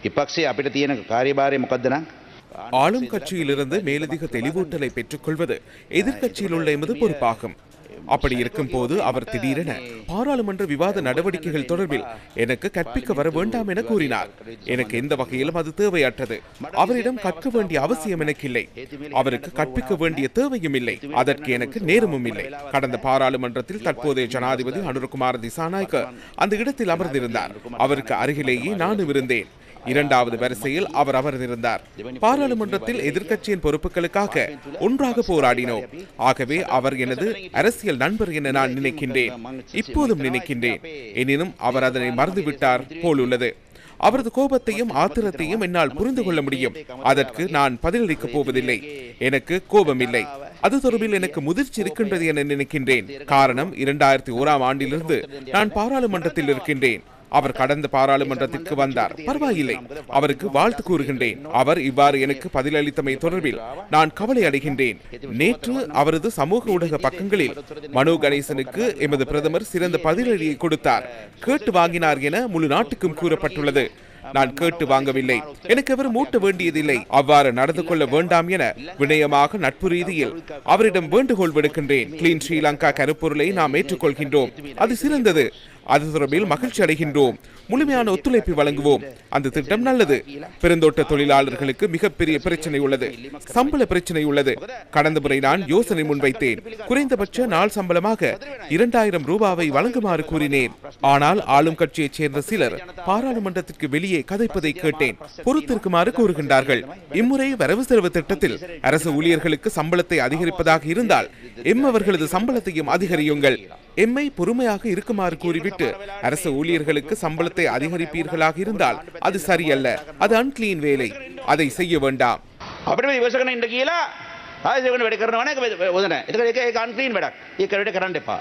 විපක්ෂයේ අපිට තියෙන කාර්යභාරය මොකද්ද නම් ஆளும் கட்சியிலிருந்து மேலதிக தெளிவூட்டலை பெற்றுக்கொள்வது எதிர்க்கட்சியில் உள்ள எமது பொறுப்பாகும். அப்படி இருக்கும் போது அவர் திடீரென பாராளுமன்ற விவாத நடவடிக்கைகள் தொடர்பில் எனக்கு கற்பிக்க வர வேண்டாம் என கூறினார். எனக்கு எந்த வகையிலும் அது தேவையற்றது. அவரிடம் கற்க வேண்டிய அவசியம் எனக்கு இல்லை. அவருக்கு கற்பிக்க வேண்டிய தேவையும் இல்லை. அதற்கு எனக்கு நேரமும் இல்லை. கடந்த பாராளுமன்றத்தில் தற்போதைய ஜனாதிபதி அனுரகுமார திசாநாயக்க அந்த இடத்தில் அமர்ந்திருந்தார். அவருக்கு அருகிலேயே நானும் இருந்தேன். இரண்டாவது வரிசையில் அவர் அமர்ந்திருந்தார். பாராளுமன்றத்தில் எதிர்க்கட்சியின் பொறுப்புகளுக்காக ஒன்றாக போராடினோம். ஆகவே அவர் எனது அரசியல் நண்பர் என நான் நினைக்கின்றேன், இப்போதும் நினைக்கின்றேன். எனினும் அவர் அதனை மறந்துவிட்டார் போலுள்ளது. அவரது கோபத்தையும் ஆத்திரத்தையும் என்னால் புரிந்து கொள்ள முடியும். அதற்கு நான் பதிலளிக்கப் போவதில்லை. எனக்கு கோபம் இல்லை. அது தொடர்பில் எனக்கு முதிர்ச்சி இருக்கின்றது என நினைக்கின்றேன். காரணம் 2001ஆம் ஆண்டிலிருந்து நான் பாராளுமன்றத்தில் இருக்கின்றேன். அவர் கடந்த பாராளுமன்றத்திற்கு வந்தார். பரவாயில்லை, அவருக்கு வாழ்த்து கூறுகின்றேன். அவர் இவ்வாறு எனக்கு பதிலளித்தமை தொடர்பில் நான் கவலை அடைகின்றேன். நேற்று அவரது சமூக ஊடக பக்கங்களில் மனோ கணேசனுக்கு எமது பிரதமர் சிறந்த பதிலடியை கொடுத்தார், கேட்டு வாங்கினார் என முழு நாட்டுக்கும் கூறப்பட்டுள்ளது. நான் கேட்டு வாங்கவில்லை. எனக்கு அவர் மூட்ட வேண்டியதில்லை. அவ்வாறு நடந்து கொள்ள வேண்டாம் என வினயமாக நட்பு ரீதியில் அவரிடம் வேண்டுகோள் விடுக்கின்றேன். கிளீன் ஸ்ரீலங்கா கருப்பொருளை நாம் ஏற்றுக்கொள்கின்றோம். அது சிறந்தது. அது தொடர்பில் மகிழ்ச்சி அடைகின்றோம். முழுமையான ஒத்துழைப்பை வழங்குவோம். அந்த திட்டம் நல்லது. பெருந்தோட்ட தொழிலாளர்களுக்கு மிகப்பெரிய பிரச்சனை உள்ளது, சம்பள பிரச்சனை உள்ளது. கடந்த முறை நான் யோசனை முன்வைத்தேன். குறைந்தபட்ச நாள் சம்பளமாக 2000 ரூபாவை வழங்குமாறு கூறினேன். ஆனால் ஆளும் கட்சியைச் சேர்ந்த சிலர் பாராளுமன்றத்திற்கு வெளியே கதைப்பதை கேட்டேன். பொறுத்திருக்குமாறு கூறுகின்றார்கள். இம்முறை வரவு செலவு திட்டத்தில் அரசு ஊழியர்களுக்கு சம்பளத்தை அதிகரிப்பதாக இருந்தால் அவர்களது சம்பளத்தையும் அதிகரியுங்கள். எம்மை பொறுமையாக இருக்குமாறு கூறிவிட்டு அரசு ஊழியர்களுக்கு சம்பளத்தை அதிகரிப்பீர்களாக இருந்தால் அது சரியல்ல. அது அன்கிளீன் வேலை. அதை செய்ய வேண்டாம். අපිට ඉවසගෙන ඉන්න කියලා ආයෙත් ඒකට වැඩ කරනවා නේ ඒක අන්ක්ලීන් වැඩක්. ඒක වැඩ කරන්න එපා.